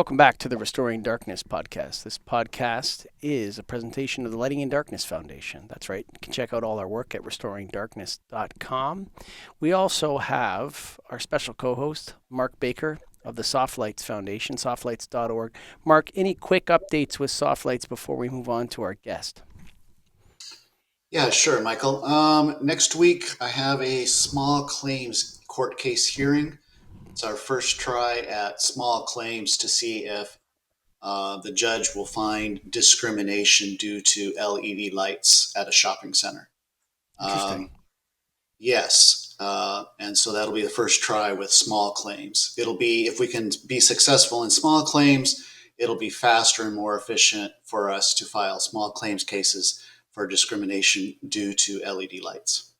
Welcome back to the Restoring Darkness podcast. This podcast is a presentation of the Lighting in Darkness Foundation. That's right. You can check out all our work at restoringdarkness.com. We also have our special co-host, Mark Baker of the Soft Lights Foundation, softlights.org. Mark, any quick updates with Soft Lights before we move on to our guest? Yeah, sure, Michael. Next week, I have a small claims court case hearing. It's our first try at small claims to see if the judge will find discrimination due to LED lights at a shopping center. Interesting. Yes, and so that'll be the first try with small claims. It'll be, if we can be successful in small claims, it'll be faster and more efficient for us to file small claims cases for discrimination due to LED lights.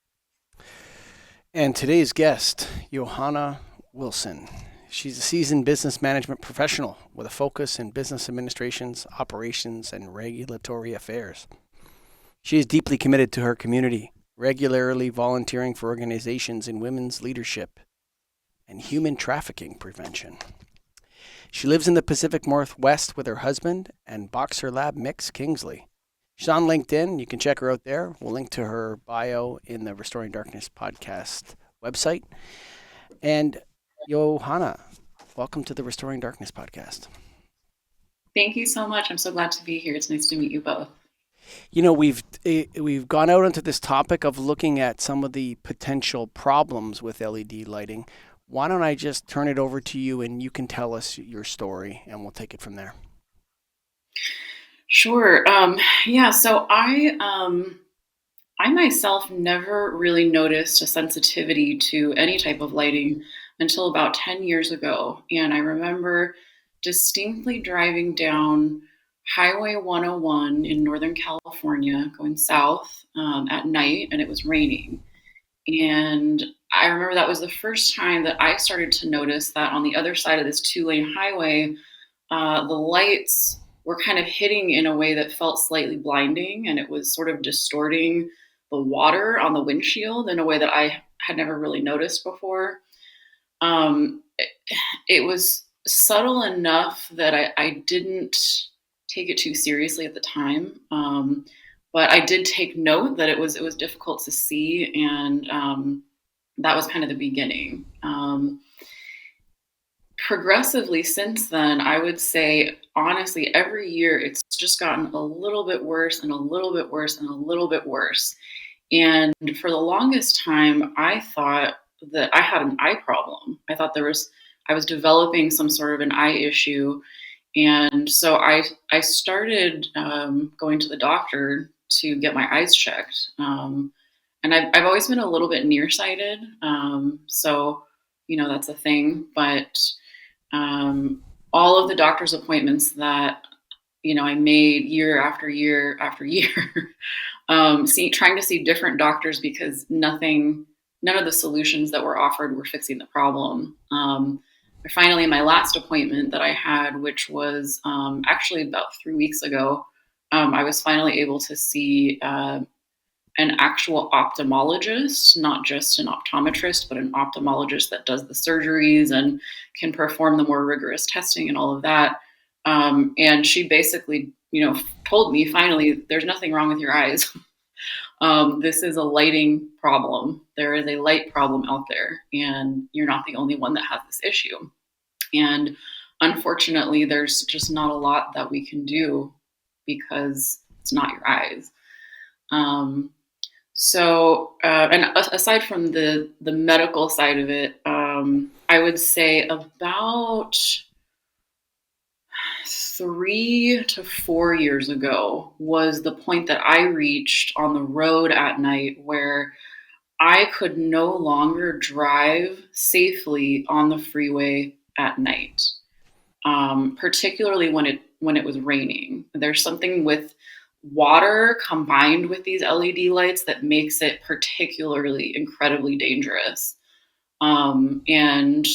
And today's guest, Johanna Wilson. She's a seasoned business management professional with a focus in business administrations, operations, and regulatory affairs. She is deeply committed to her community, regularly volunteering for organizations in women's leadership and human trafficking prevention. She lives in the Pacific Northwest with her husband and Boxer Lab mix, Kingsley. She's on LinkedIn. You can check her out there. We'll link to her bio in the Restoring Darkness podcast website. And Johanna, welcome to the Restoring Darkness podcast. Thank you so much. I'm so glad to be here. It's nice to meet you both. You know, we've gone out into this topic of looking at some of the potential problems with LED lighting. Why don't I just turn it over to you and you can tell us your story and we'll take it from there. Sure. So I myself never really noticed a sensitivity to any type of lighting until about 10 years ago. And I remember distinctly driving down Highway 101 in Northern California, going south at night, and it was raining. And I remember that was the first time that I started to notice that on the other side of this 2-lane highway, the lights were kind of hitting in a way that felt slightly blinding, and it was sort of distorting the water on the windshield in a way that I had never really noticed before. It was subtle enough that I didn't take it too seriously at the time, but I did take note that it was difficult to see, and that was kind of the beginning. Progressively since then, I would say, honestly, every year it's just gotten a little bit worse and a little bit worse and a little bit worse. And for the longest time, I thought that I had an eye problem. I thought I was developing some sort of an eye issue. And so I started going to the doctor to get my eyes checked. And I've always been a little bit nearsighted. So, that's a thing. But all of the doctor's appointments that, I made year after year after year, trying to see different doctors because none of the solutions that were offered were fixing the problem. Finally, my last appointment that I had, which was actually about 3 weeks ago, I was finally able to see an actual ophthalmologist, not just an optometrist, but an ophthalmologist that does the surgeries and can perform the more rigorous testing and all of that. And she basically, told me finally, there's nothing wrong with your eyes. This is a lighting problem. There is a light problem out there, and you're not the only one that has this issue. And unfortunately, there's just not a lot that we can do because it's not your eyes. And aside from the medical side of it, I would say about 3 to 4 years ago was the point that I reached on the road at night where I could no longer drive safely on the freeway at night, particularly when it was raining. There's something with water combined with these LED lights that makes it particularly incredibly dangerous. And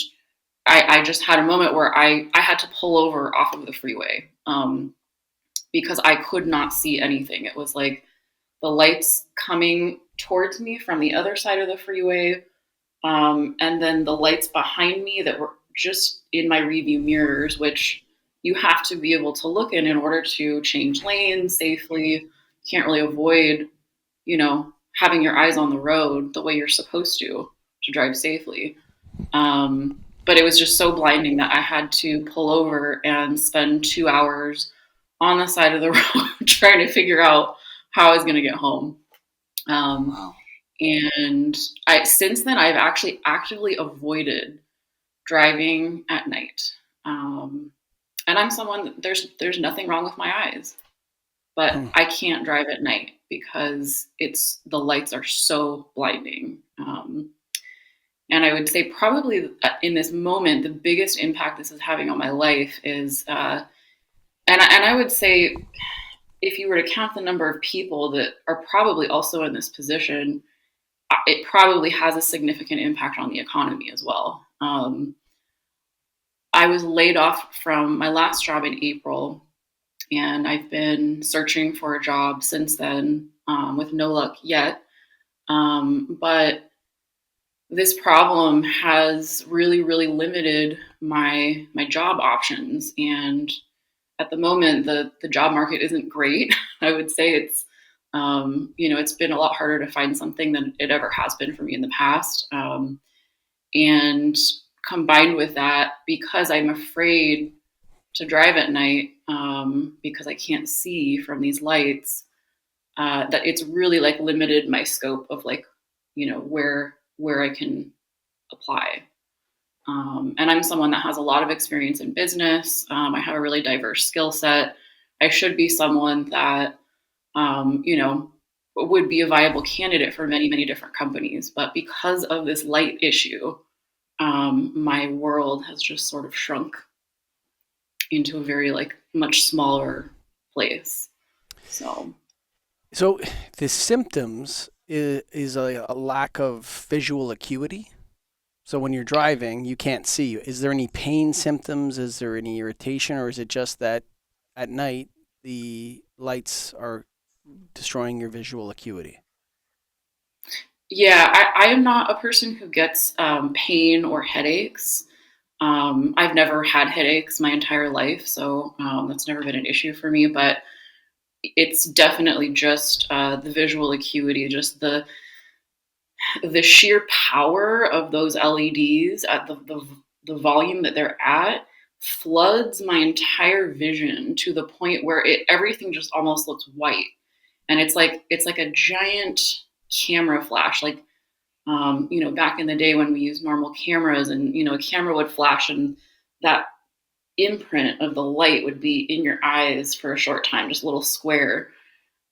I just had a moment where I had to pull over off of the freeway because I could not see anything. It was like the lights coming towards me from the other side of the freeway, and then the lights behind me that were just in my rearview mirrors, which you have to be able to look in order to change lanes safely. You can't really avoid, having your eyes on the road the way you're supposed to drive safely. But it was just so blinding that I had to pull over and spend 2 hours on the side of the road trying to figure out how I was going to get home. Um, Wow. and since then, I've actually actively avoided driving at night. Um, and I'm someone there's nothing wrong with my eyes, but Hmm. I can't drive at night because the lights are so blinding. And I would say probably in this moment, the biggest impact this is having on my life is, and I would say if you were to count the number of people that are probably also in this position, it probably has a significant impact on the economy as well. I was laid off from my last job in April, and I've been searching for a job since then with no luck yet. But this problem has really, really limited my job options, and at the moment, the job market isn't great. I would say it's been a lot harder to find something than it ever has been for me in the past. And combined with that, because I'm afraid to drive at night, because I can't see from these lights, that it's really like limited my scope of like, where I can apply. And I'm someone that has a lot of experience in business. I have a really diverse skill set. I should be someone that, would be a viable candidate for many, many different companies. But because of this light issue, my world has just sort of shrunk into a very like much smaller place. So So the symptoms is a lack of visual acuity. So when you're driving, you can't see. Is there any pain symptoms? Is there any irritation, or is it just that at night the lights are destroying your visual acuity? yeah, I am not a person who gets pain or headaches. I've never had headaches my entire life, so that's never been an issue for me. But it's definitely just the visual acuity, just the sheer power of those LEDs at the volume that they're at floods my entire vision to the point where everything just almost looks white, and it's like a giant camera flash, like back in the day when we used normal cameras, and a camera would flash and that imprint of the light would be in your eyes for a short time, just a little square.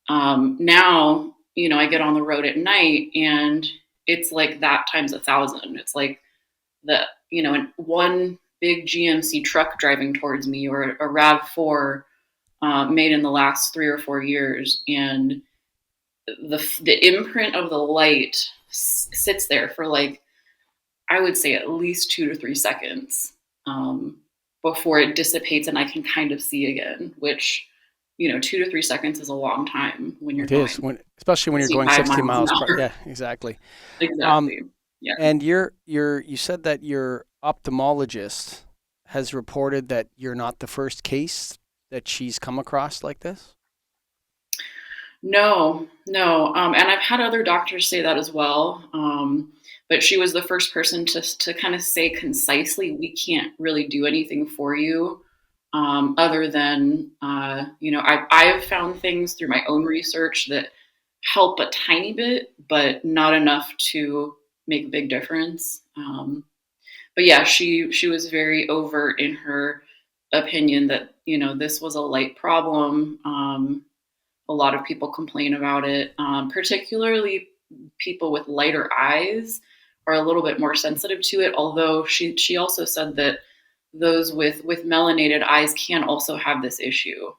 Now, I get on the road at night and it's like that times 1,000. It's like one big GMC truck driving towards me, or a RAV4 made in the last 3 or 4 years, and the imprint of the light sits there for like, I would say at least 2 to 3 seconds, before it dissipates and I can kind of see again, which 2 to 3 seconds is a long time when you're It is going when, especially when you're going 65 60 miles an miles per. hour. Yeah, exactly. Um, Exactly. Yeah. and you said that your ophthalmologist has reported that you're not the first case that she's come across like this. No, no. And I've had other doctors say that as well. But she was the first person to kind of say concisely, we can't really do anything for you, other than, I've found things through my own research that help a tiny bit, but not enough to make a big difference. But yeah, she was very overt in her opinion that this was a light problem. A lot of people complain about it, particularly people with lighter eyes are a little bit more sensitive to it. Although she also said that those with melanated eyes can also have this issue.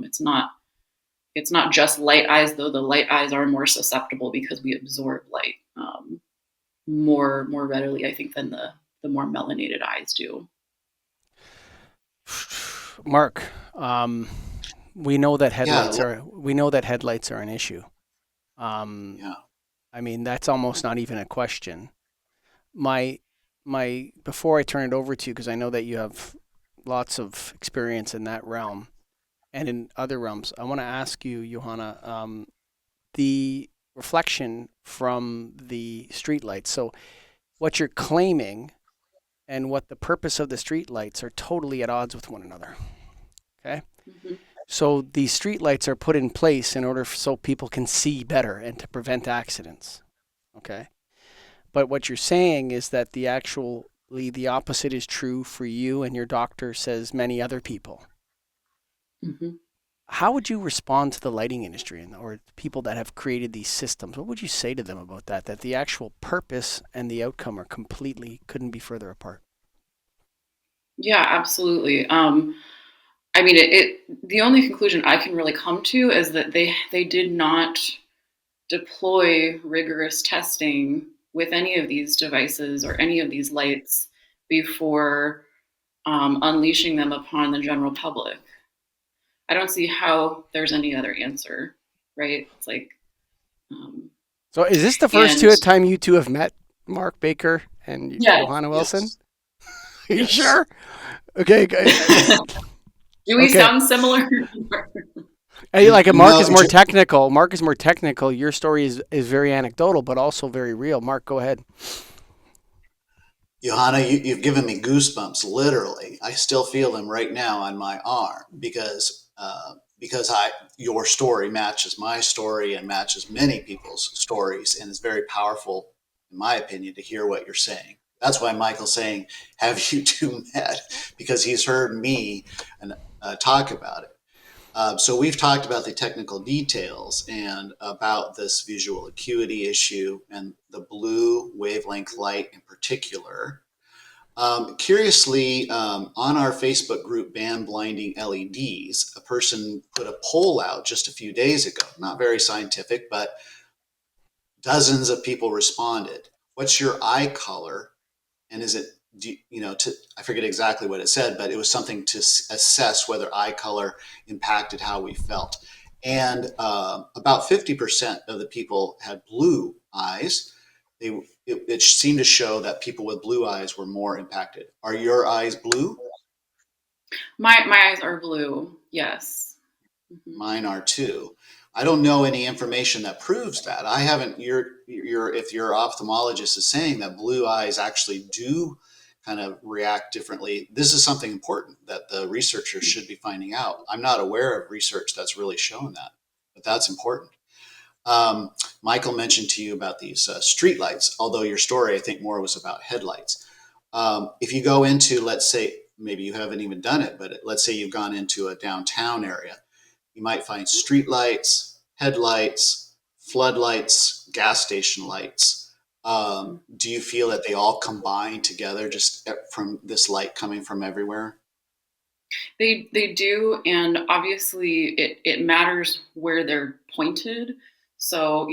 It's not just light eyes, though. The light eyes are more susceptible because we absorb light more readily, I think, than the more melanated eyes do. Mark, we know that Yeah. headlights are an issue. Um, Yeah. I mean, that's almost not even a question. My my before I turn it over to you, because I know that you have lots of experience in that realm and in other realms. I want to ask you, Johanna, the reflection from the streetlights. So, what you're claiming and what the purpose of the streetlights are totally at odds with one another. Okay? Mm-hmm. So, these streetlights are put in place in order so people can see better and to prevent accidents. Okay? But what you're saying is that the opposite is true for you, and your doctor says many other people. Mm-hmm. How would you respond to the lighting industry or people that have created these systems? What would you say to them about that? That the actual purpose and the outcome are couldn't be further apart. Yeah, absolutely. I mean, the only conclusion I can really come to is that they did not deploy rigorous testing with any of these devices or any of these lights before unleashing them upon the general public. I don't see how there's any other answer, right? It's like, um, So, is this the first and time you two have met, Mark Baker and yeah, Johanna Wilson? Yes. Are you Yes. sure? Okay. do we Okay. sound similar? Hey, like Mark is No, more technical. Mark is more technical. Your story is very anecdotal, but also very real. Mark, go ahead. Johanna, you've given me goosebumps. Literally, I still feel them right now on my arm because your story matches my story and matches many people's stories, and it's very powerful, in my opinion, to hear what you're saying. That's why Michael's saying, "Have you two met?" Because he's heard me and talk about it. So we've talked about the technical details and about this visual acuity issue and the blue wavelength light in particular. Curiously, on our Facebook group, Ban Blinding LEDs, a person put a poll out just a few days ago. Not very scientific, but dozens of people responded. What's your eye color? And is it, I forget exactly what it said, but it was something to assess whether eye color impacted how we felt. And about 50% of the people had blue eyes. It seemed to show that people with blue eyes were more impacted. Are your eyes blue? My eyes are blue. Yes. Mm-hmm. Mine are too. I don't know any information that proves that. I haven't. If your ophthalmologist is saying that blue eyes actually do kind of react differently, this is something important that the researchers should be finding out. I'm not aware of research that's really shown that, but that's important. Michael mentioned to you about these street lights, although your story, I think, more was about headlights. If you go into, let's say, maybe you haven't even done it, but let's say you've gone into a downtown area, you might find street lights, headlights, floodlights, gas station lights. Do you feel that they all combine together just from this light coming from everywhere? They do, and obviously it matters where they're pointed. So,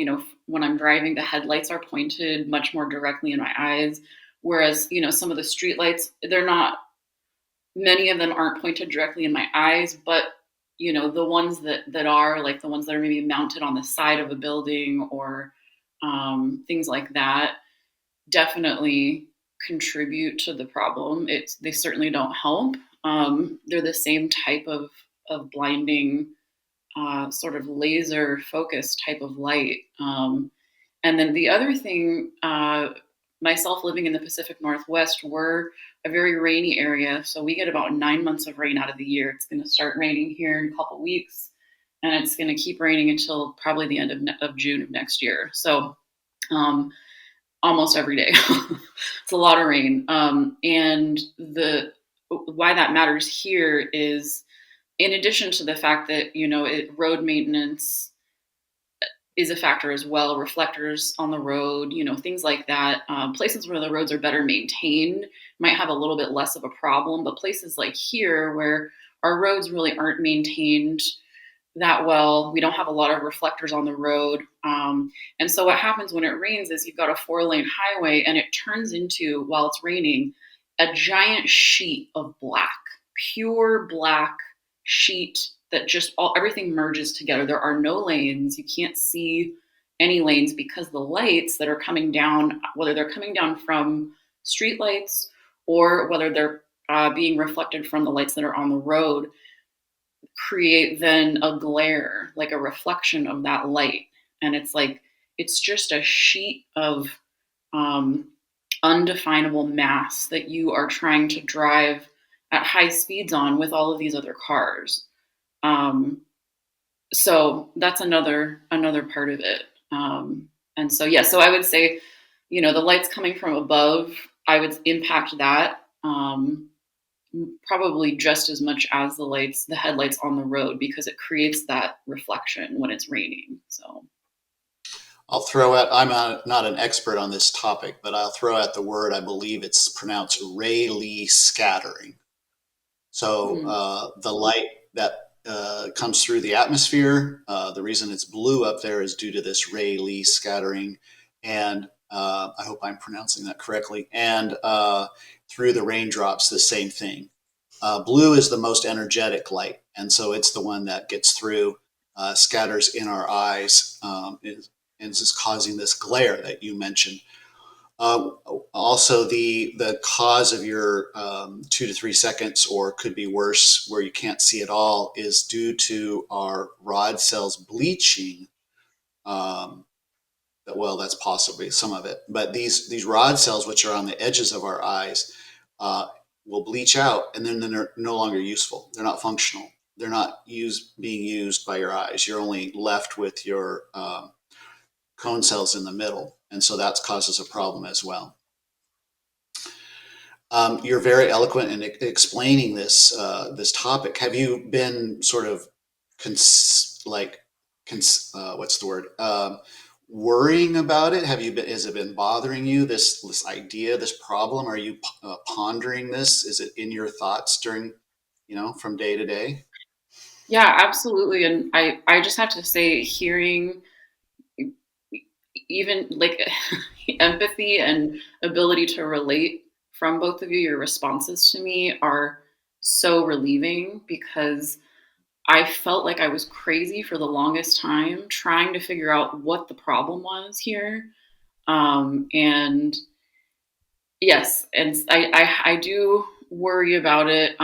when I'm driving, the headlights are pointed much more directly in my eyes, whereas, some of the street lights, they're not, many of them aren't pointed directly in my eyes, but the ones that are, like the ones that are maybe mounted on the side of a building or things like that, definitely contribute to the problem. They certainly don't help. They're the same type of blinding, sort of laser focused type of light. And then the other thing, myself living in the Pacific Northwest, we're a very rainy area, so we get about 9 months of rain out of the year. It's going to start raining here in a couple weeks, and it's going to keep raining until probably the end of June of next year. So almost every day. It's a lot of rain. And the why that matters here is, in addition to the fact that road maintenance is a factor as well, reflectors on the road, things like that. Places where the roads are better maintained might have a little bit less of a problem, but places like here where our roads really aren't maintained that well, we don't have a lot of reflectors on the road. And so what happens when it rains is you've got a 4-lane highway and it turns into, while it's raining, a giant sheet of black, pure black sheet that just everything merges together. There are no lanes. You can't see any lanes because the lights that are coming down, whether they're coming down from street lights or whether they're being reflected from the lights that are on the road create then a glare, like a reflection of that light. And it's like, it's just a sheet of um, undefinable mass that you are trying to drive at high speeds on with all of these other cars. Um, so that's another part of it. And so yeah, so I would say, the lights coming from above, I would impact that. Probably just as much as the headlights on the road, because it creates that reflection when it's raining. So I'll throw out, I'm not an expert on this topic, but I'll throw out the word, I believe it's pronounced Rayleigh scattering. So hmm. the light that comes through the atmosphere, the reason it's blue up there is due to this Rayleigh scattering. And I hope I'm pronouncing that correctly. And through the raindrops, the same thing. Blue is the most energetic light. And so it's the one that gets through, scatters in our eyes, and is causing this glare that you mentioned. Uh, Also, the cause of your 2 to 3 seconds, or could be worse, where you can't see at all, is due to our rod cells bleaching. Um, well, that's possibly some of it, but these rod cells, which are on the edges of our eyes, uh, will bleach out, and then they're no longer useful. They're not functional. They're not being used by your eyes. You're only left with your cone cells in the middle, and so that causes a problem as well. You're very eloquent in explaining this topic. Have you been sort of what's the word? Worrying about it? Have you been? Has it been bothering you? This idea, this problem? Are you pondering this? Is it in your thoughts during, from day to day? Yeah, absolutely. And I just have to say, hearing even like empathy and ability to relate from both of you, your responses to me are so relieving, because I felt like I was crazy for the longest time trying to figure out what the problem was here. And yes, and I do worry about it.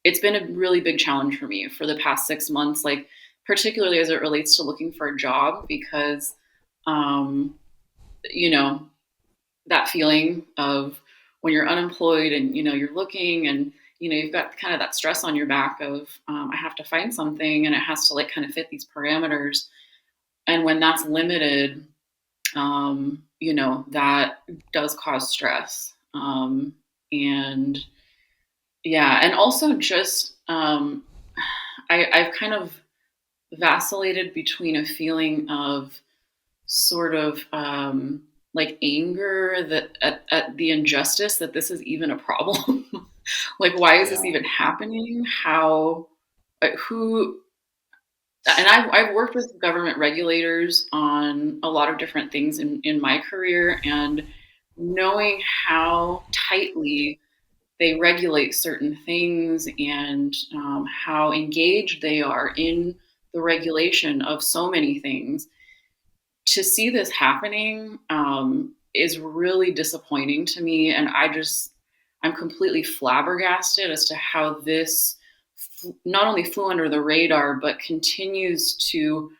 It's been a really big challenge for me for the past 6 months, like particularly as it relates to looking for a job, because um, you know that feeling of when you're unemployed and you're looking, and you've got kind of that stress on your back of I have to find something, and it has to like kind of fit these parameters. And when that's limited, that does cause stress. And yeah, and also just I've kind of vacillated between a feeling of sort of like anger at the injustice that this is even a problem. Like, why is this Yeah. even happening? How, who, and I've worked with government regulators on a lot of different things in my career, and knowing how tightly they regulate certain things, and how engaged they are in the regulation of so many things, to see this happening is really disappointing to me. And I'm completely flabbergasted as to how this not only flew under the radar, but continues to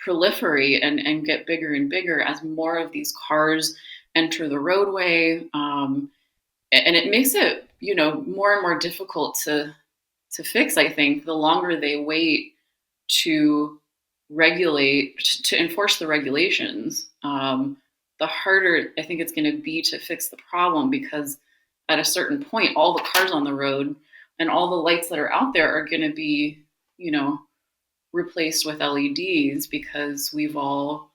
proliferate and get bigger and bigger as more of these cars enter the roadway. And it makes it, more and more difficult to fix. I think the longer they wait to to enforce the regulations, the harder I think it's going to be to fix the problem, because at a certain point, all the cars on the road and all the lights that are out there are going to be, you know, replaced with LEDs, because we've all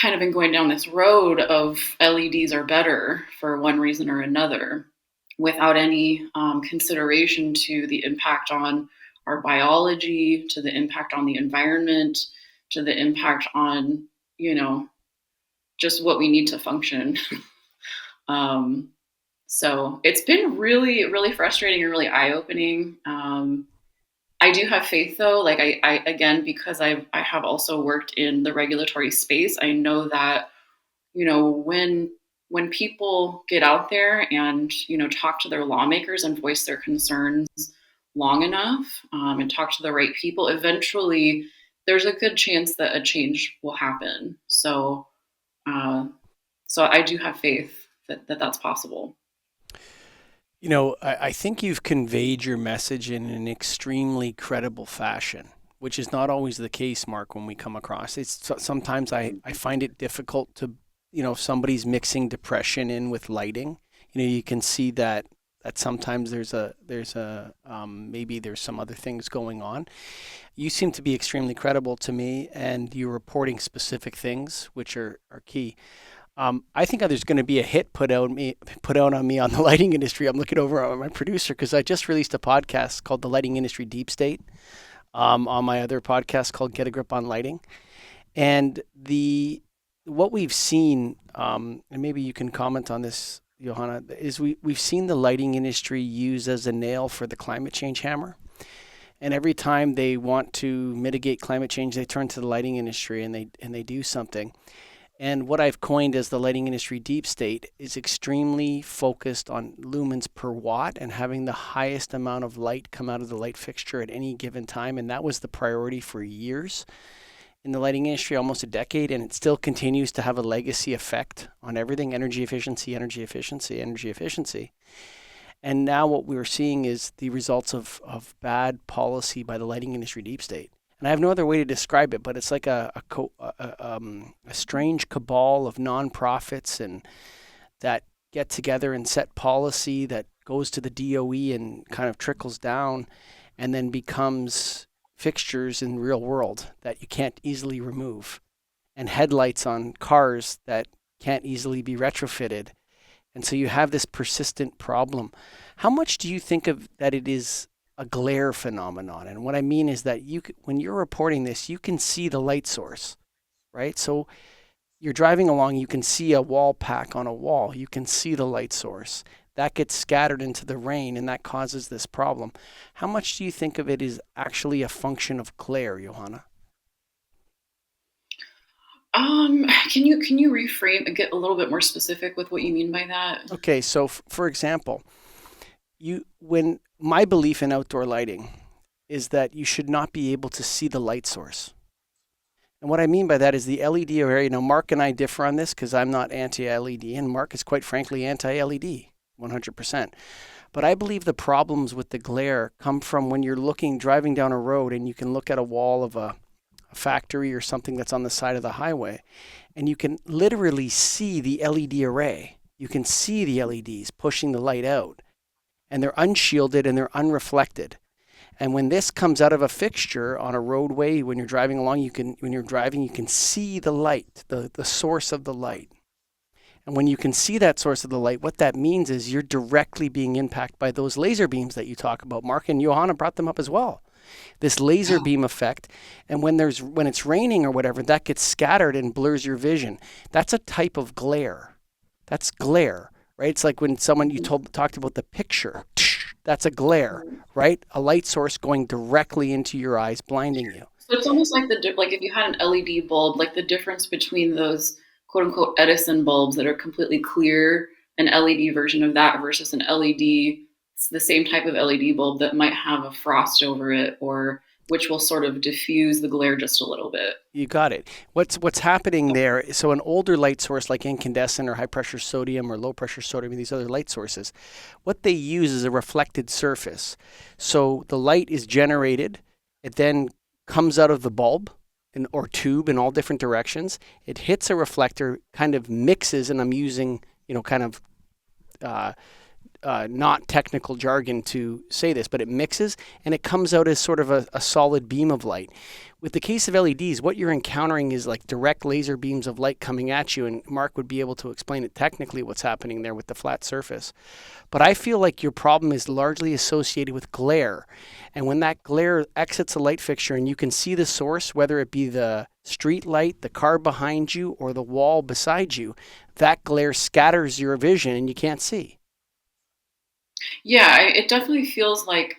kind of been going down this road of LEDs are better for one reason or another, without any consideration to the impact on our biology, to the impact on the environment, to the impact on, you know, just what we need to function. um, so it's been really, really frustrating and really eye opening. I do have faith though. Like I again, because I have also worked in the regulatory space, I know that, when when people get out there and, talk to their lawmakers and voice their concerns long enough, and talk to the right people, eventually there's a good chance that a change will happen. Uh, so I do have faith that that's possible. I think you've conveyed your message in an extremely credible fashion, which is not always the case, Mark, when we come across. Sometimes I find it difficult to, if somebody's mixing depression in with lighting, you can see that sometimes maybe there's some other things going on. You seem to be extremely credible to me, and you're reporting specific things, which are key. I think there's going to be a hit put out on me on the lighting industry. I'm looking over at my producer because I just released a podcast called The Lighting Industry Deep State, on my other podcast called Get a Grip on Lighting. And what we've seen, and maybe you can comment on this, Johanna, is we've seen the lighting industry used as a nail for the climate change hammer. And every time they want to mitigate climate change, they turn to the lighting industry and they do something. And what I've coined as the lighting industry deep state is extremely focused on lumens per watt and having the highest amount of light come out of the light fixture at any given time. And that was the priority for years in the lighting industry, almost a decade, and it still continues to have a legacy effect on everything: energy efficiency, energy efficiency, energy efficiency. And now what we're seeing is the results of bad policy by the lighting industry deep state. And I have no other way to describe it, but it's like a strange cabal of nonprofits and that get together and set policy that goes to the DOE and kind of trickles down and then becomes fixtures in the real world that you can't easily remove, and headlights on cars that can't easily be retrofitted. And so you have this persistent problem. How much do you think of that it is a glare phenomenon? And what I mean is that when you're reporting this, you can see the light source, right? So you're driving along, you can see a wall pack on a wall, you can see the light source. That gets scattered into the rain and that causes this problem. How much do you think of it is actually a function of glare, Johanna? Can you reframe and get a little bit more specific with what you mean by that? Okay, so for example, when my belief in outdoor lighting is that you should not be able to see the light source. And what I mean by that is the LED array. Now, Mark and I differ on this because I'm not anti-LED, and Mark is quite frankly anti-LED, 100%. But I believe the problems with the glare come from when you're driving down a road and you can look at a wall of a factory or something that's on the side of the highway, and you can literally see the LED array. You can see the LEDs pushing the light out, and they're unshielded and they're unreflected. And when this comes out of a fixture on a roadway, when you're driving along, you can see the light, the source of the light. And when you can see that source of the light, what that means is you're directly being impacted by those laser beams that you talk about. Mark and Johanna brought them up as well. This laser beam effect, and when it's raining or whatever, that gets scattered and blurs your vision. That's a type of glare. That's glare, right? It's like when someone talked about the picture. That's a glare, right? A light source going directly into your eyes, blinding you. So it's almost like like if you had an LED bulb, like the difference between those quote unquote Edison bulbs that are completely clear, an LED version of that versus an LED, the same type of LED bulb that might have a frost over it, or which will sort of diffuse the glare just a little bit. You got it. What's happening there? So an older light source like incandescent or high pressure sodium or low pressure sodium, these other light sources, what they use is a reflected surface. So the light is generated, it then comes out of the bulb or tube in all different directions. It hits a reflector, kind of mixes, and I'm using kind of not technical jargon to say this, but it mixes and it comes out as sort of a solid beam of light. With the case of LEDs, what you're encountering is like direct laser beams of light coming at you, and Mark would be able to explain it technically what's happening there with the flat surface. But I feel like your problem is largely associated with glare. And when that glare exits a light fixture and you can see the source, whether it be the street light, the car behind you, or the wall beside you, that glare scatters your vision and you can't see. Yeah, it definitely feels like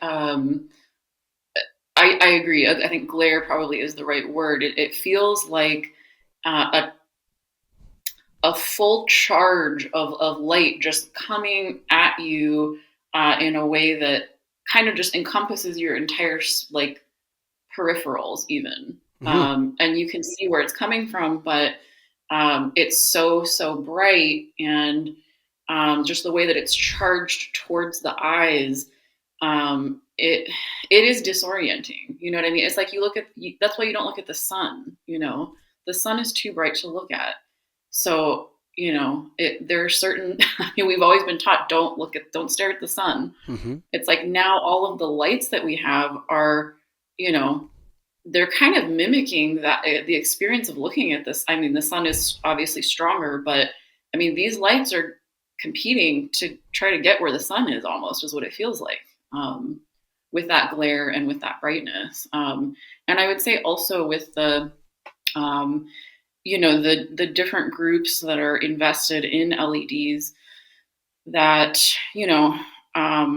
I agree. I think glare probably is the right word. It feels like uh, a full charge of light just coming at you in a way that kind of just encompasses your entire like peripherals even. Mm-hmm. And you can see where it's coming from, but it's so bright, and just the way that it's charged towards the eyes, it is disorienting. You know what I mean? It's like you look at that's why you don't look at the sun. You know, the sun is too bright to look at. So there are certain. I mean, we've always been taught don't stare at the sun. Mm-hmm. It's like now all of the lights that we have are, you know, they're kind of mimicking that the experience of looking at this. I mean, the sun is obviously stronger, but I mean, these lights are competing to try to get where the sun is, almost is what it feels like, with that glare and with that brightness. And I would say also with um, the different groups that are invested in LEDs, that I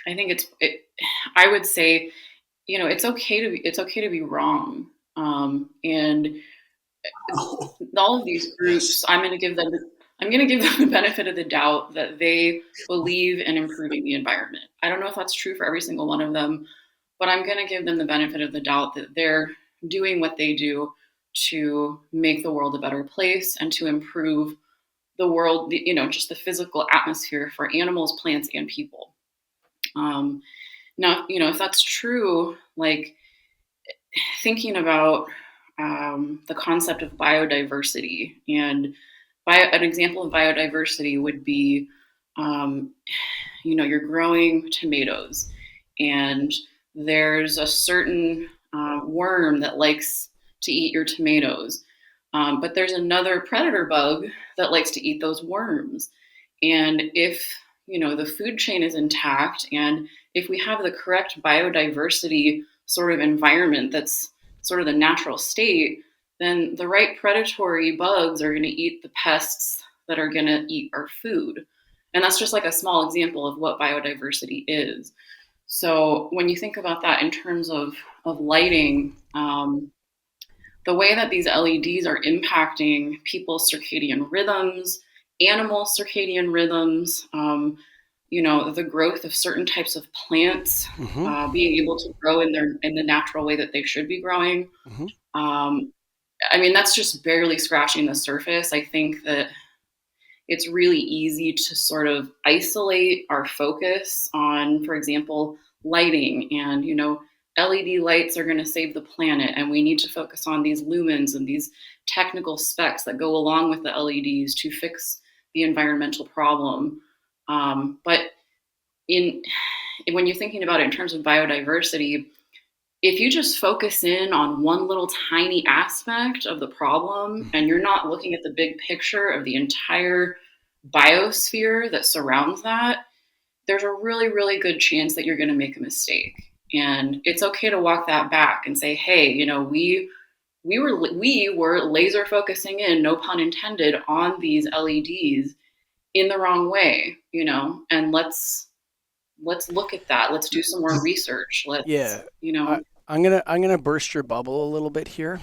think I would say it's okay to be wrong, and all of these groups, Yes. I'm going to give them the benefit of the doubt that they believe in improving the environment. I don't know if that's true for every single one of them, but I'm going to give them the benefit of the doubt that they're doing what they do to make the world a better place and to improve the world, just the physical atmosphere for animals, plants, and people. Now, if that's true, like thinking about the concept of biodiversity, and an example of biodiversity would be, you're growing tomatoes, and there's a certain worm that likes to eat your tomatoes, but there's another predator bug that likes to eat those worms. And if the food chain is intact, and if we have the correct biodiversity sort of environment that's sort of the natural state, then the right predatory bugs are going to eat the pests that are going to eat our food. And that's just like a small example of what biodiversity is. So when you think about that in terms of lighting, the way that these LEDs are impacting people's circadian rhythms, animal circadian rhythms, the growth of certain types of plants, Mm-hmm. being able to grow in the natural way that they should be growing. Mm-hmm. I mean, that's just barely scratching the surface. I think that it's really easy to sort of isolate our focus on, for example, lighting, and LED lights are going to save the planet, and we need to focus on these lumens and these technical specs that go along with the LEDs to fix the environmental problem. But when you're thinking about it in terms of biodiversity, if you just focus in on one little tiny aspect of the problem, and you're not looking at the big picture of the entire biosphere that surrounds that, there's a really, really good chance that you're going to make a mistake. And it's okay to walk that back and say, hey, we were laser focusing in, no pun intended, on these LEDs in the wrong way, and let's look at that. Let's do some more research. Yeah, Let's. I'm gonna burst your bubble a little bit here.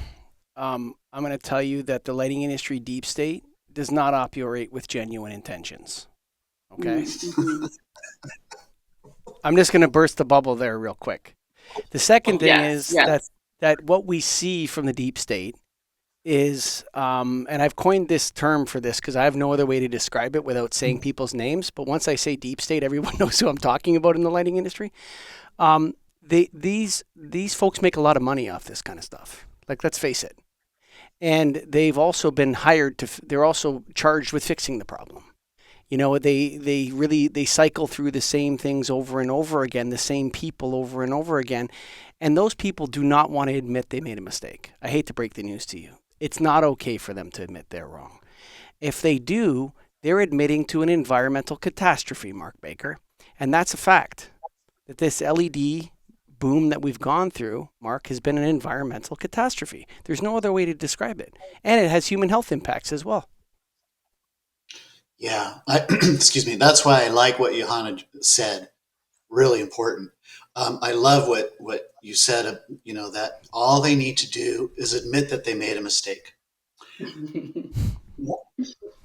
I'm gonna tell you that the lighting industry deep state does not operate with genuine intentions. Okay, Mm-hmm. I'm just gonna burst the bubble there real quick. The second thing Yes, is that yes. what we see from the deep state is, and I've coined this term for this because I have no other way to describe it without saying people's names. But once I say deep state, everyone knows who I'm talking about in the lighting industry. Um, these folks make a lot of money off this kind of stuff. Like, let's face it. And they've also been hired to. They're also charged with fixing the problem. They cycle through the same things over and over again, the same people over and over again, and those people do not want to admit they made a mistake. I hate to break the news to you. It's not okay for them to admit they're wrong. If they do, they're admitting to an environmental catastrophe, Mark Baker, and that's a fact. That this LED boom that we've gone through, Mark, has been an environmental catastrophe. There's no other way to describe it, and it has human health impacts as well. Yeah. Excuse me. That's why I like what Johanna said. Really important. I love what you said. That all they need to do is admit that they made a mistake.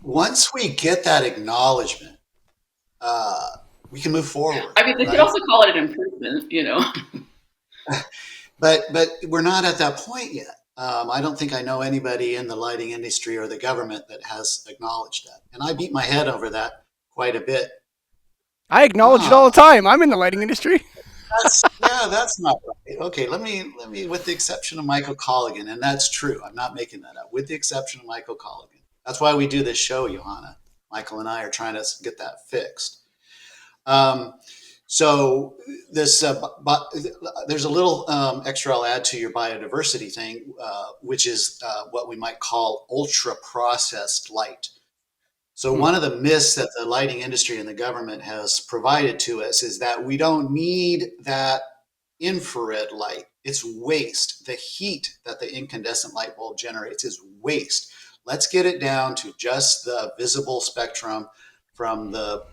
once we get that acknowledgement, uh, we can move forward, I mean, they could right? also call it an improvement, you know. But we're not at that point yet. I don't think I know anybody in the lighting industry or the government that has acknowledged that, and I beat my head over that quite a bit. I acknowledge it all the Ah, time. I'm in the lighting industry. that's not right. Okay, let me, with the exception of Michael Colligan, and that's true. I'm not making that up. With the exception of Michael Colligan, that's why we do this show, Johanna. Michael and I are trying to get that fixed. Um, so this, there's a little extra I'll add to your biodiversity thing, which is what we might call ultra processed light. So Hmm. one of the myths that the lighting industry and the government has provided to us is that we don't need that infrared light. It's waste. The heat that the incandescent light bulb generates is waste. Let's get it down to just the visible spectrum from the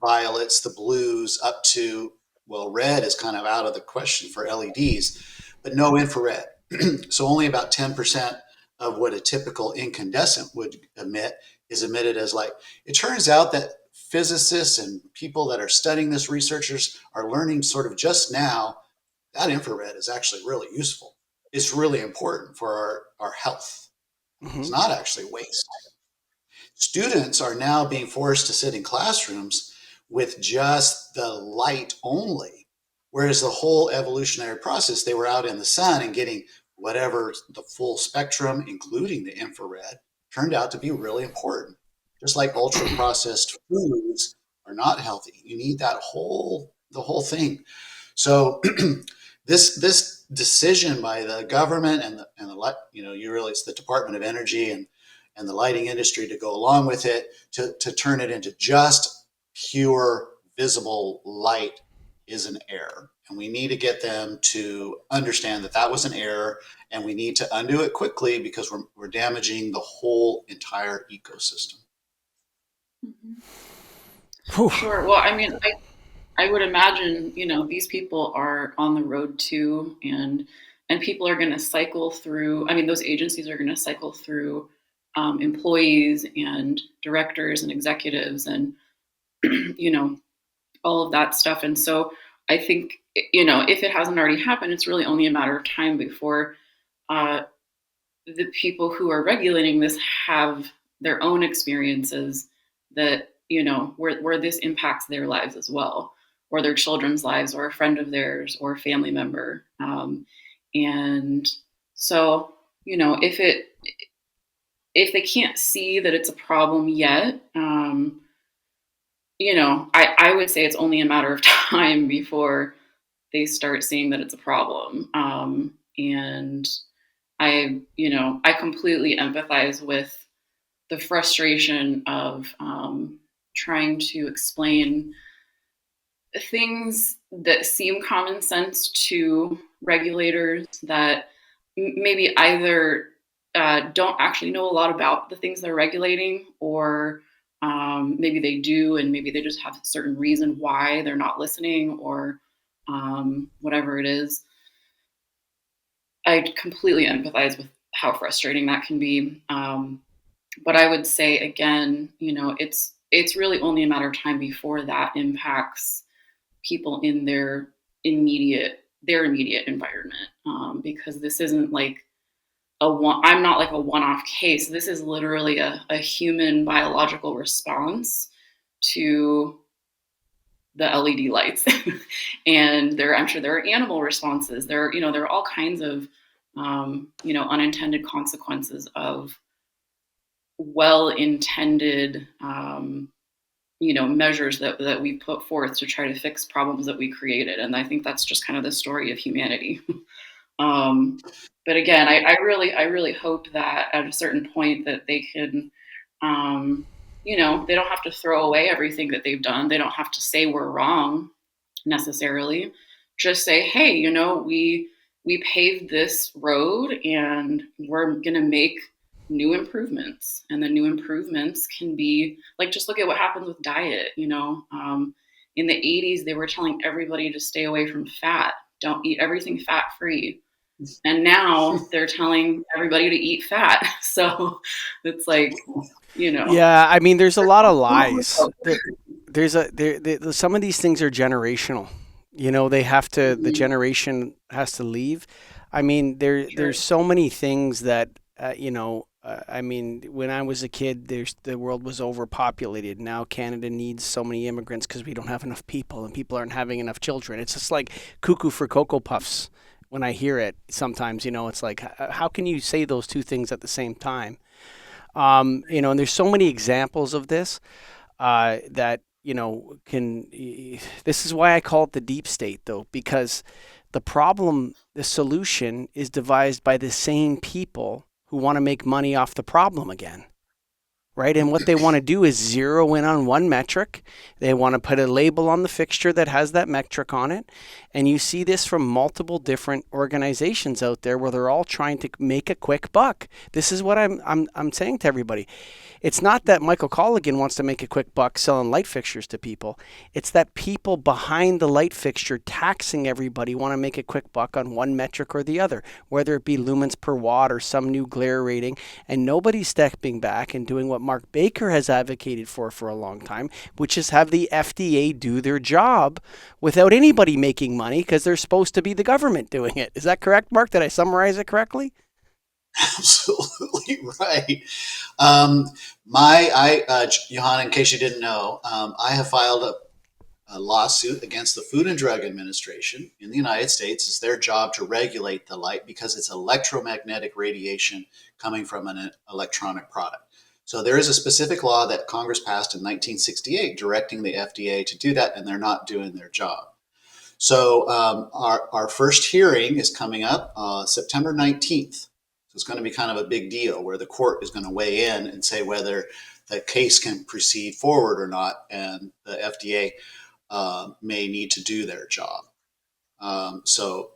violets, the blues, up to, well, red is kind of out of the question for LEDs, but no infrared. So only about 10% of what a typical incandescent would emit is emitted as light. It turns out that physicists and people that are studying this, researchers, are learning sort of just now that infrared is actually really useful. It's really important for our health. It's Hmm. not actually waste. Students are now being forced to sit in classrooms with just the light only, whereas the whole evolutionary process, they were out in the sun and getting whatever the full spectrum, including the infrared, turned out to be really important. Just like ultra processed foods are not healthy, you need that whole the whole thing. So this decision by the government and the you really, it's the Department of Energy and the lighting industry to go along with it to turn it into just pure visible light is an error. And we need to get them to understand that that was an error and we need to undo it quickly because we're damaging the whole entire ecosystem. Mhm. Whew. Sure. Well, I mean, I would imagine, you know, these people are on the road too, and people are going to cycle through. I mean, those agencies are going to cycle through employees and directors and executives, and you know, all of that stuff. And so, I think, you know, if it hasn't already happened, it's really only a matter of time before uh, the people who are regulating this have their own experiences that, you know, where this impacts their lives as well, or their children's lives, or a friend of theirs, or a family member. And so, you know, if they can't see that it's a problem yet, you know, I would say it's only a matter of time before they start seeing that it's a problem. And you know, I completely empathize with the frustration of trying to explain things that seem common sense to regulators that maybe either don't actually know a lot about the things they're regulating, or maybe they do and maybe they just have a certain reason why they're not listening, or whatever it is. I completely empathize with how frustrating that can be. But I would say again, you know, it's really only a matter of time before that impacts people in their immediate environment, because this isn't like a one. I'm not like a one-off case. This is literally a human biological response to the LED lights, and I'm sure there are animal responses. There are all kinds of you know, unintended consequences of well-intended you know, measures that we put forth to try to fix problems that we created. And I think that's just kind of the story of humanity. um, but again, I really hope that at a certain point that they can, um, you know, they don't have to throw away everything that they've done. They don't have to say we're wrong necessarily. Just say, hey, you know, we paved this road and we're gonna make new improvements. And the new improvements can be like, just look at what happens with diet. You know, in the 80s they were telling everybody to stay away from fat, don't eat everything fat free. And now they're telling everybody to eat fat. So it's like, you know, Yeah, I mean, there's a lot of oh, lies. Some of these things are generational. They have to. The mhm, generation has to leave. I mean, there's sure. so many things that I mean, when I was a kid, the world was overpopulated. Now Canada needs so many immigrants because we don't have enough people, and people aren't having enough children. It's just like cuckoo for cocoa puffs. When I hear it, sometimes it's like, how can you say those two things at the same time? And there's so many examples of this that can. This is why I call it the deep state, though, because the solution, is devised by the same people who want to make money off the problem again, right? And what they want to do is zero in on one metric. They want to put a label on the fixture that has that metric on it. And you see this from multiple different organizations out there where they're all trying to make a quick buck. This is what I'm saying to everybody. It's not that Michael Colligan wants to make a quick buck selling light fixtures to people. It's that people behind the light fixture taxing everybody want to make a quick buck on one metric or the other, whether it be lumens per watt or some new glare rating. And nobody's stepping back and doing what Mark Baker has advocated for a long time, which is have the FDA do their job without anybody making money because they're supposed to be the government doing it. Is that correct, Mark? Did I summarize it correctly? Absolutely right. Um, Johanna, in case you didn't know, I have filed a lawsuit against the Food and Drug Administration in the United States. It's their job to regulate the light because it's electromagnetic radiation coming from an electronic product. So there is a specific law that Congress passed in 1968 directing the FDA to do that, and they're not doing their job. So our first hearing is coming up September 19th. So it's going to be kind of a big deal where the court is going to weigh in and say whether the case can proceed forward or not, and the FDA may need to do their job. So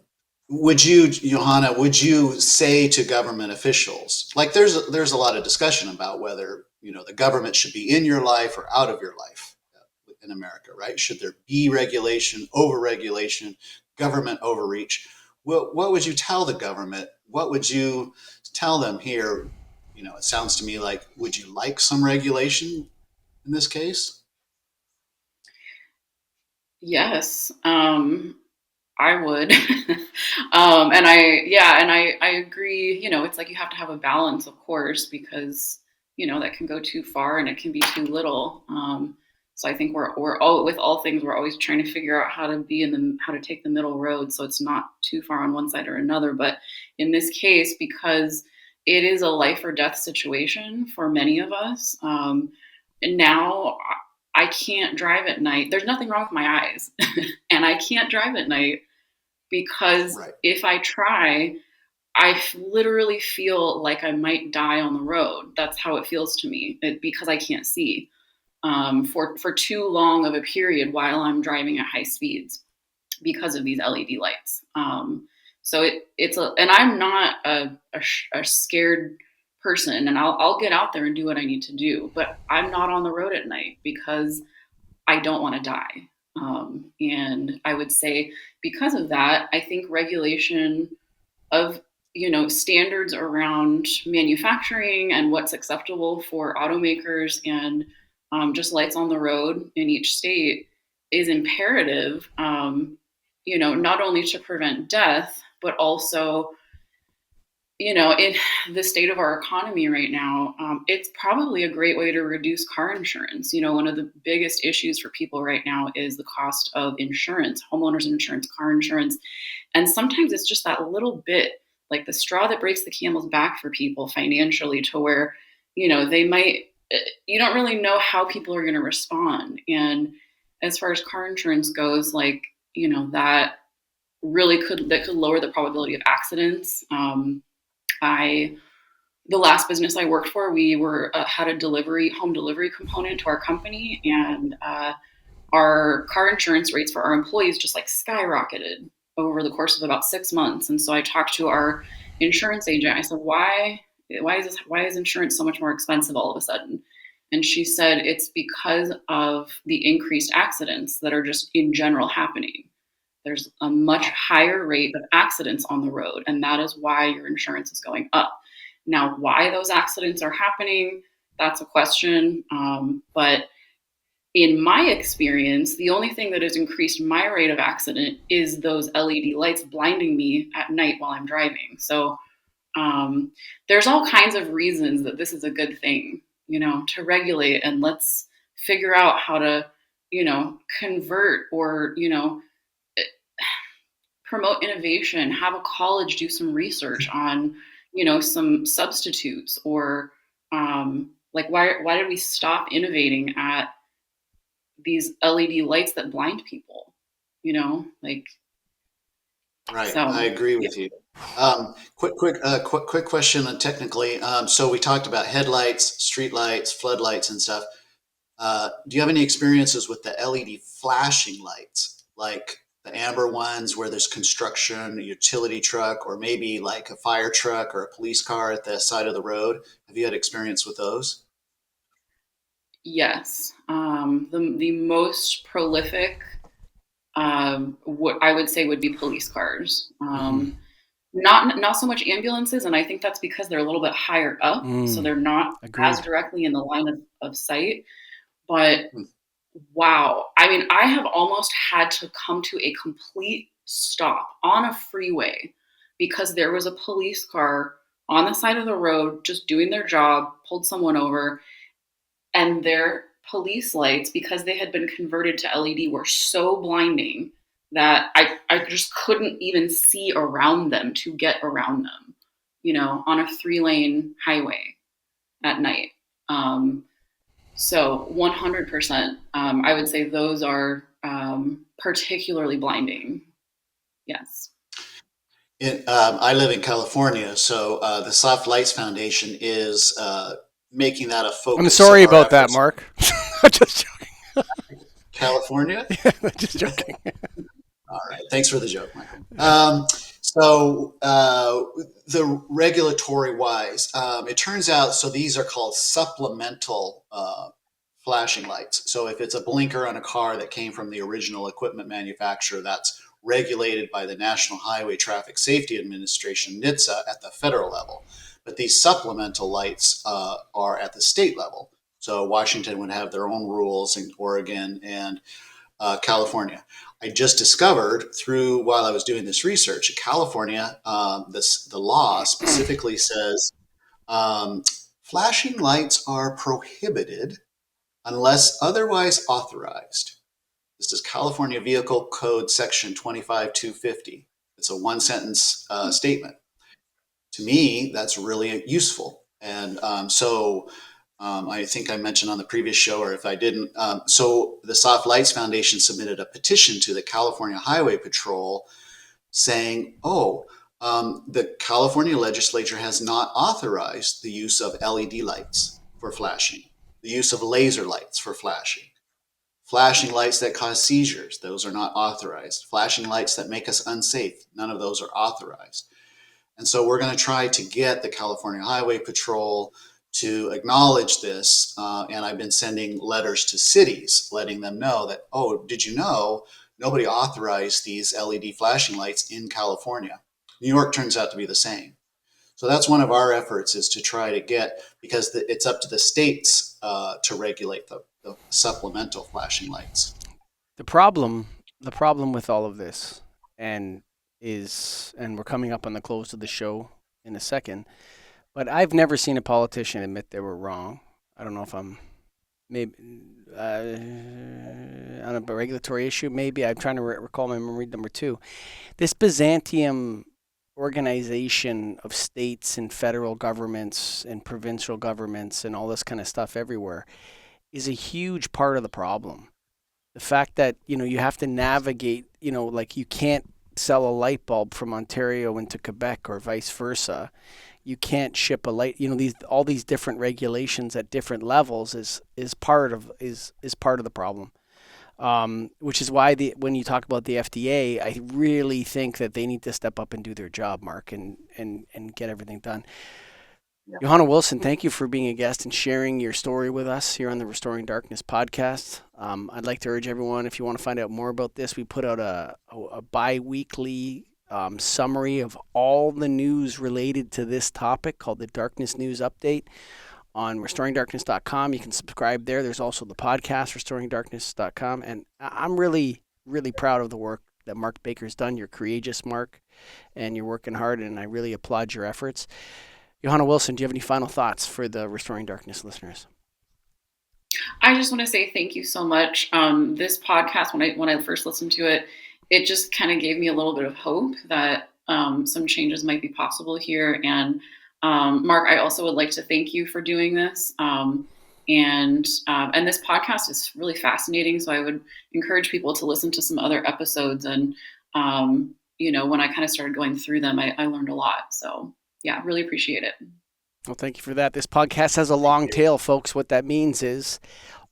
Johanna, would you say to government officials, like there's a lot of discussion about whether the government should be in your life or out of your life in America, right? Should there be regulation, overregulation, government overreach? What would you tell the government? What would you tell them here? It sounds to me like, would you like some regulation in this case? Yes. I would. And I agree, it's like you have to have a balance, of course, because, that can go too far and it can be too little. So I think we're all, with all things, we're always trying to figure out how to take the middle road. So it's not too far on one side or another. But in this case, because it is a life or death situation for many of us, and now I can't drive at night. There's nothing wrong with my eyes, and I can't drive at night because Right. if I try, literally feel like I might die on the road. That's how it feels to me because I can't see for too long of a period while I'm driving at high speeds because of these LED lights. So and I'm not a scared person, and I'll get out there and do what I need to do, but I'm not on the road at night because I don't want to die. And I would say because of that, I think regulation of standards around manufacturing and what's acceptable for automakers and just lights on the road in each state is imperative. Not only to prevent death, but also in the state of our economy right now, it's probably a great way to reduce car insurance. One of the biggest issues for people right now is the cost of insurance, homeowners insurance, car insurance. And sometimes it's just that little bit, like the straw that breaks the camel's back for people financially, to where, they might, you don't really know how people are going to respond. And as far as car insurance goes, like, that that could lower the probability of accidents. I The last business I worked for, we were had a home delivery component to our company, and our car insurance rates for our employees just like skyrocketed over the course of about 6 months. And so I talked to our insurance agent. I said, why is insurance so much more expensive all of a sudden? And she said it's because of the increased accidents that are just in general happening. There's a much higher rate of accidents on the road, and that is why your insurance is going up. Now, why those accidents are happening, that's a question. But in my experience, the only thing that has increased my rate of accident is those LED lights blinding me at night while I'm driving. So um, there's all kinds of reasons that this is a good thing, to regulate, and let's figure out how to, convert or, promote innovation, have a college do some research on, some substitutes or like why did we stop innovating at these LED lights that blind people, like Right, I so agree yeah. with you. Quick question technically. So we talked about headlights, street lights, floodlights, and stuff. Do you have any experiences with the LED flashing lights, like the amber ones where there's construction, a utility truck, or maybe like a fire truck or a police car at the side of the road? Have you had experience with those? Yes. The most prolific, what I would say would be police cars. Mm-hmm. Not so much ambulances, and I think that's because they're a little bit higher up, so they're not as Agreed. directly in the line of sight. But Hmm. wow, I mean, I have almost had to come to a complete stop on a freeway because there was a police car on the side of the road just doing their job, pulled someone over, and their police lights, because they had been converted to LED, were so blinding that I just couldn't even see around them to get around them, on a 3-lane highway at night. So 100%, I would say those are particularly blinding. Yes. I live in California, so the Soft Lights Foundation is making that a I'm focus of sorry our about that, efforts. Mark. I'm just California? joking. Just joking. All right. Thanks for the joke, Michael. The regulatory wise, it turns out, so these are called supplemental flashing lights. So if it's a blinker on a car that came from the original equipment manufacturer, that's regulated by the National Highway Traffic Safety Administration, NHTSA, at the federal level. But these supplemental lights are at the state level. So Washington would have their own rules, in Oregon and California. I just discovered through while I was doing this research, California, the law specifically says um, flashing lights are prohibited unless otherwise authorized. This is California Vehicle Code Section 25250. It's a one sentence statement. To me, that's really useful. And I think I mentioned on the previous show, or if I didn't, so the Soft Lights Foundation submitted a petition to the California Highway Patrol saying, the California legislature has not authorized the use of LED lights for flashing, the use of laser lights for flashing, flashing lights that cause seizures, those are not authorized, flashing lights that make us unsafe, none of those are authorized. And so we're going to try to get the California Highway Patrol to acknowledge this. And I've been sending letters to cities letting them know that, oh, did you know nobody authorized these LED flashing lights in California? New York turns out to be the same. So that's one of our efforts, is to try to get, because it's up to the states to regulate the supplemental flashing lights. The problem, the problem with all of this, and and we're coming up on the close of the show in a second, but I've never seen a politician admit they were wrong. I don't know if I'm maybe on a regulatory issue. Maybe I'm trying to recall my memory. Number two, this Byzantium organization of states and federal governments and provincial governments and all this kind of stuff everywhere is a huge part of the problem. The fact that you have to navigate, like you can't sell a light bulb from Ontario into Quebec or vice versa. You can't ship a light. These all these different regulations at different levels is part of the problem. Which is why when you talk about the FDA, I really think that they need to step up and do their job, Mark, and get everything done. Yeah. Johanna Wilson, thank you for being a guest and sharing your story with us here on the Restoring Darkness podcast. I'd like to urge everyone, if you want to find out more about this, we put out a bi-weekly summary of all the news related to this topic called the Darkness News Update on restoringdarkness.com. You can subscribe there. There's also the podcast, restoringdarkness.com. And I'm really, really proud of the work that Mark Baker's done. You're courageous, Mark, and you're working hard, and I really applaud your efforts. Johanna Wilson, do you have any final thoughts for the Restoring Darkness listeners? I just want to say thank you so much. This podcast, when I first listened to it, it just kind of gave me a little bit of hope that some changes might be possible here. And Mark, I also would like to thank you for doing this. And this podcast is really fascinating. So I would encourage people to listen to some other episodes. And when I kind of started going through them, I learned a lot. So yeah, really appreciate it. Well, thank you for that. This podcast has a long tail, folks. What that means is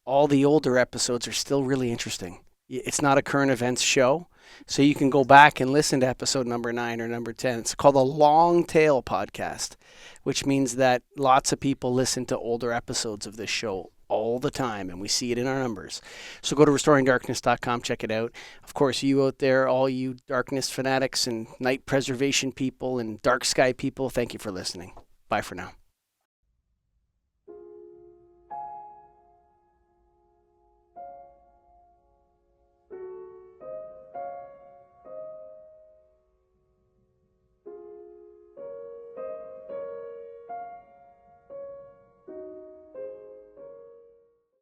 all the older episodes are still really interesting. It's not a current events show, so you can go back and listen to episode number 9 or number 10. It's called a long tail podcast, which means that lots of people listen to older episodes of this show all the time, and we see it in our numbers. So go to restoringdarkness.com, check it out. Of course, you out there, all you darkness fanatics and night preservation people and dark sky people, thank you for listening. Bye for now.